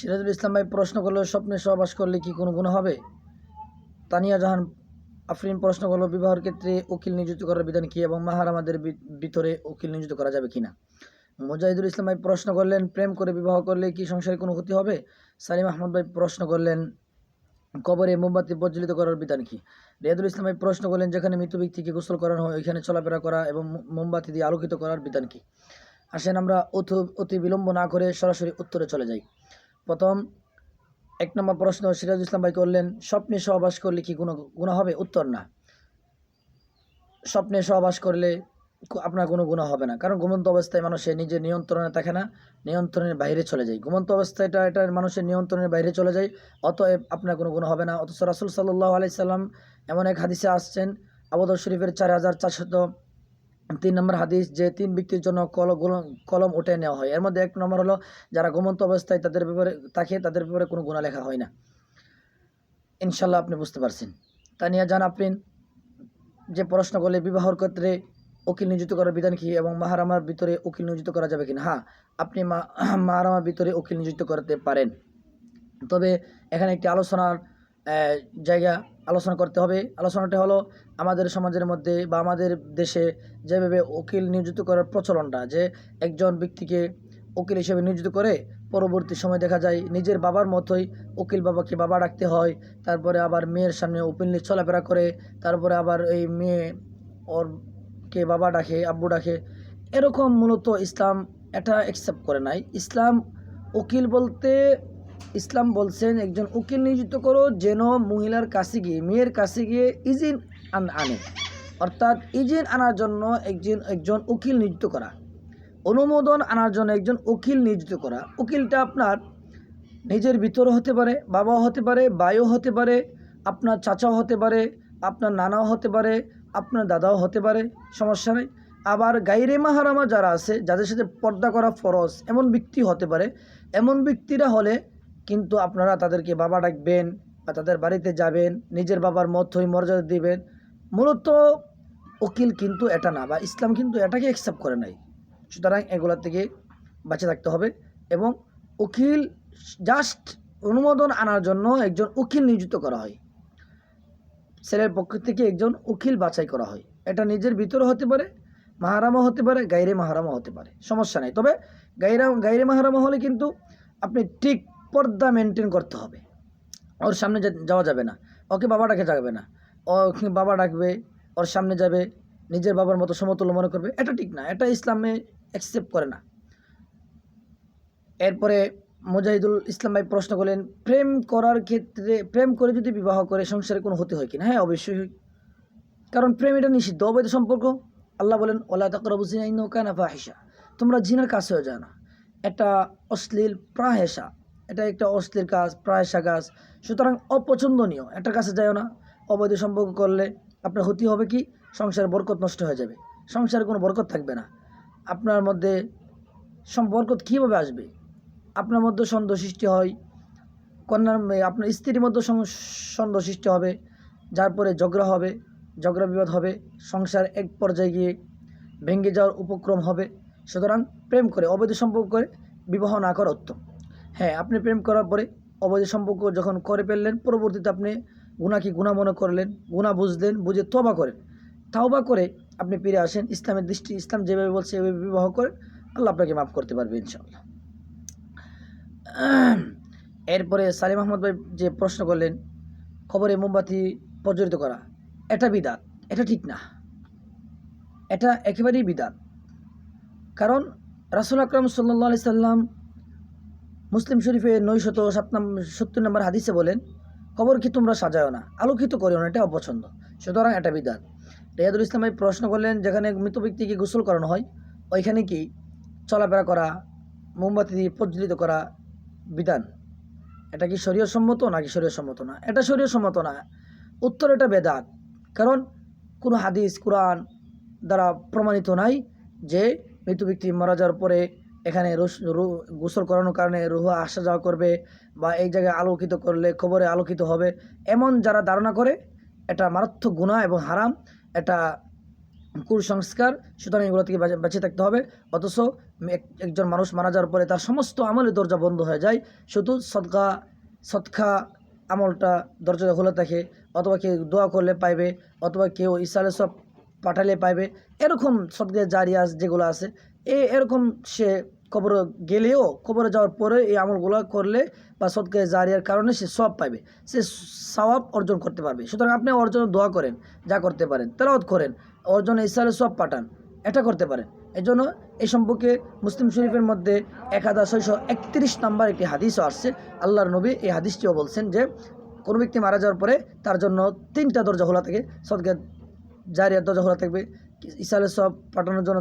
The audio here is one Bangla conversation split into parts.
সিরাজুল ইসলাম ভাই প্রশ্ন করলো, স্বপ্নে সহবাস করলে কি কোনো গুনাহ হবে? তানিয়া জাহান আফরিন প্রশ্ন করলো, বিবাহের ক্ষেত্রে উকিল নিযুক্ত করার বিধান কি এবং মাহরামাদের ভিতরে উকিল নিযুক্ত করা যাবে কিনা? মুজাহিদুল ইসলাম ভাই প্রশ্ন করলেন, প্রেম করে বিবাহ করলে কি সংসারে কোনো ক্ষতি হবে? সালিম আহমদ ভাই প্রশ্ন করলেন, কবরে মোমবাতি প্রজ্বলিত করার বিধান কি? রিয়াদুল ইসলাম ভাই প্রশ্ন করলেন, যেখানে মৃত ব্যক্তিকে গোসল করানো হয় ওইখানে চলাফেরা করা এবং মোমবাতি দিয়ে আলোকিত করার বিধান কি? আসেন আমরা অতি বিলম্ব না করে সরাসরি উত্তরে চলে যাই। প্রথম 1 নম্বর প্রশ্ন সিরাজুল ইসলাম ভাই করলেন, স্বপ্নে সহবাস করলে কি গুনাহ হবে? উত্তর না, স্বপ্নে সহবাস করলে আপনার কোনো গুনাহ হবে না, কারণ ঘুমন্ত অবস্থায় মানুষের নিজের নিয়ন্ত্রণে থাকে না, নিয়ন্ত্রণের বাইরে চলে যায়। ঘুমন্ত অবস্থায় এটা মানুষের নিয়ন্ত্রণের বাইরে চলে যায়, অতএব আপনার কোনো গুনাহ হবে না। অথচ রাসূল সাল্লাল্লাহু আলাইহি সাল্লাম এমন এক হাদিসে আসছেন, আবু দাউদ শরীফের 4403 নম্বর হাদিস, যে 3 ব্যক্তির জন্য কলম উঠে নেওয়া হয়। এর মধ্যে 1 নম্বর হলো যারা ঘুমন্ত অবস্থায় তাদের ব্যাপারে কোনো গুনাহ লেখা হয় না। ইনশাল্লাহ আপনি বুঝতে পারছেন। তানিয়া জান আফরিন যে প্রশ্ন করলে, বিবাহর ক্ষেত্রে উকিল নিযুক্ত করার বিধান কি এবং মাহরামার ভিতরে উকিল নিযুক্ত করা যাবে কিনা? হ্যাঁ, আপনি মাহরামার ভিতরে উকিল নিযুক্ত করতে পারেন, তবে এখানে একটি আলোচনার জায়গা আলোচনা করতে হবে। আলোচনাটা হলো, আমাদের সমাজের মধ্যে বা আমাদের দেশে যেভাবে উকিল নিযুক্ত করার প্রচলনটা, যে একজন ব্যক্তিকে উকিল হিসেবে নিযুক্ত করে পরবর্তী সময় দেখা যায় নিজের বাবার মতোই উকিল বাবাকে বাবা ডাকতে হয়, তারপরে আবার মেয়ের সামনে ওপেনলি চলাফেরা করে, তারপরে আবার এই মেয়ে ওরকে বাবা ডাকে, আব্বু ডাকে। এরকম মূলত ইসলাম এটা অ্যাকসেপ্ট করে নাই। উকিল বলতে ইসলাম বলছেন, একজন উকিল নিযুক্ত করো যেন মহিলার কাছে গিয়ে, মেয়ের কাছে গিয়ে ইজিন আনে, অর্থাৎ ইজিন আনার জন্য একজন উকিল নিযুক্ত করা, অনুমোদন আনার জন্য একজন উকিল নিযুক্ত করা। উকিলটা আপনার নিজের ভিতরে হতে পারে, বাবাও হতে পারে, ভাইও হতে পারে, আপনার চাচাও হতে পারে, আপনার নানাও হতে পারে, আপনার দাদাও হতে পারে, সমস্যা নেই। আবার গায়রে মাহরামা যারা আছে, যাদের সাথে পর্দা করা ফরজ, এমন ব্যক্তি হতে পারে। এমন ব্যক্তিরা হলে কিন্তু আপনারা তাদেরকে বাবা ডাকবেন বা তাদের বাড়িতে যাবেন, নিজের বাবার মতোই মর্যাদা দিবেন। মূলত উকিল কিন্তু এটা না, বা ইসলাম কিন্তু এটাকে অ্যাকসেপ্ট করে নাই। সুতরাং এগুলোর থেকে বাঁচে থাকতে হবে। এবং উকিল জাস্ট অনুমোদন আনার জন্য একজন উকিল নিযুক্ত করা হয়, ছেলের পক্ষ থেকে একজন উকিল বাছাই করা হয়। এটা নিজের ভিতরে হতে পারে, মাহারামও হতে পারে, গায়রে মাহারামও হতে পারে, সমস্যা নেই। তবে গায়রে মাহারামও হলে কিন্তু আপনি ঠিক পর্দা মেনটেন করতে হবে। ওর সামনে যাওয়া যাবে না, ওকে বাবা ডাকে যাবে না, ওকে বাবা ডাকবে, ওর সামনে যাবে, নিজের বাবার মতো সমতুল্য মনে করবে, এটা ঠিক না, এটা ইসলামে অ্যাকসেপ্ট করে না। এরপরে মুজাহিদুল ইসলাম ভাই প্রশ্ন করলেন, প্রেম করার ক্ষেত্রে, প্রেম করে যদি বিবাহ করে সংসারে কোনো ক্ষতি হয় কিনা? হ্যাঁ, অবশ্যই, কারণ প্রেম এটা নিষিদ্ধ, অবৈধ সম্পর্ক। আল্লাহ বলেন, ওয়ালা তাকরাবু যিনা ইন্নাহু কানা ফাহিশা, তোমরা জিনার কাছে হয়ে যাও না, এটা অশ্লীল প্রাহেশা, এটা একটা অশ্লীল কাজ, প্রাহেশা কাজ, সুতরাং অপছন্দনীয়, এটার কাছে যাও না। অবৈধ সম্পর্ক করলে আপনার ক্ষতি হবে কি? সংসারের বরকত নষ্ট হয়ে যাবে, সংসারে কোনো বরকত থাকবে না। আপনার মধ্যে বরকত কীভাবে আসবে? আপনার মধ্যে সন্দেহ সৃষ্টি হয়, আপনার স্ত্রীর মধ্যে সন্দেহ সৃষ্টি হবে, যার পরে ঝগড়া বিবাদ হবে, সংসার এক পর্যায়ে গিয়ে ভেঙে যাওয়ার উপক্রম হবে। সুতরাং প্রেম করে, অবৈধ সম্পর্ক করে বিবাহ না করা উত্তম। হ্যাঁ, আপনি প্রেম করার পরে অবৈধ সম্পর্ক যখন করে ফেললেন, পরবর্তীতে আপনি গুনাহ মনে করলেন, গুনাহ বুঝলেন, বুঝে তওবা করে আপনি ফিরে আসেন ইসলামের ইসলাম যেভাবে বলছে এভাবে বিবাহ করে, আল্লাহ আপনাকে মাফ করতে পারবে ইনশাআল্লাহ। এরপরে সালিম আহমদ ভাই যে প্রশ্ন করলেন, কবরে মোমবাতি প্রজ্বলিত করা, এটা বিদাত, এটা ঠিক না, এটা একেবারেই বিদাত। কারণ রাসূল আকরাম সাল্লাল্লাহু আলাইহি সাল্লাম মুসলিম শরীফে 970 নম্বর হাদিসে বলেন, কবরকে তোমরা সাজাও না, আলোকিত করিও না, এটা অপছন্দ, সুতরাং এটা বিদাত। রিয়াদুল ইসলাম ভাই প্রশ্ন করলেন, যেখানে মৃত ব্যক্তিকে গোসল করানো হয় ওইখানে কি চলাফেরা করা, মোমবাতি দিয়ে প্রজ্বলিত করা বিধান, এটা কি শরীয়ত সম্মত নাকি শরীয়ত সম্মত না? এটা শরীয়ত সম্মত না, উত্তর এটা বেদাত। কারণ কোনো হাদিস কোরআন দ্বারা প্রমাণিত নাই যে মৃত ব্যক্তি মারা যাওয়ার পরে এখানে গোসল করানোর কারণে রুহ আসা যাওয়া করবে, বা এই জায়গায় আলোকিত করলে কবরে আলোকিত হবে। এমন যারা ধারণা করে, এটা মারাত্মক গুনাহ এবং হারাম, এটা কুসংস্কার, সুতরাং এগুলো থেকে বেঁচে থাকতে হবে। অথচ একজন মানুষ মারা যাওয়ার পরে তার সমস্ত আমলের দরজা বন্ধ হয়ে যায়, শুধু সদকা আমলটা দরজা খোলা থাকে, অথবা কেউ দোয়া করলে পাইবে, অথবা কেউ ইসালে সব পাঠালে পাইবে, এরকম সদকা জারিয়া যেগুলো আছে এরকম সে কবরে গেলেও, কবরে যাওয়ার পরে এই আমলগুলো করলে বা সদকা জারিয়ার কারণে সে সব পাইবে, সে সওয়াব অর্জন করতে পারবে। সুতরাং আপনি অর্জন দোয়া করেন, যা করতে পারেন, তেলাওয়াত করেন, অর্জন ইসালে সব পাঠান, এটা করতে পারেন। এই জন্য এই সম্পর্কে মুসলিম শরীফের মধ্যে 1631 নম্বর একটি হাদিসও আসছে। আল্লাহর নবী এই হাদিসটিও বলছেন যে কোনো ব্যক্তি মারা যাওয়ার পরে তার জন্য 3টা দরজা খোলা থাকে, সদকা জারিয়ার দরজা খোলা থাকবে, ইসালে সব পাঠানোর জন্য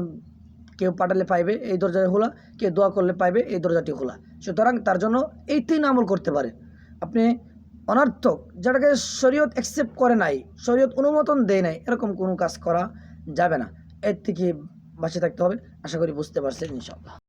কেউ পাঠালে পাইবে এই দরজা খোলা, কেউ দোয়া করলে পাইবে এই দরজাটি খোলা। সুতরাং তার জন্য এই 3 আমল করতে পারে। আপনি অনর্থক, যেটাকে শরীয়ত অ্যাকসেপ্ট করে নাই, শরীয়ত অনুমোদন দেয় নাই, এরকম কোনো কাজ করা যাবে না। এর থেকে বাঁচে থাকতে হবে। আশা করি বুঝতে পারছেন ইনশাআল্লাহ।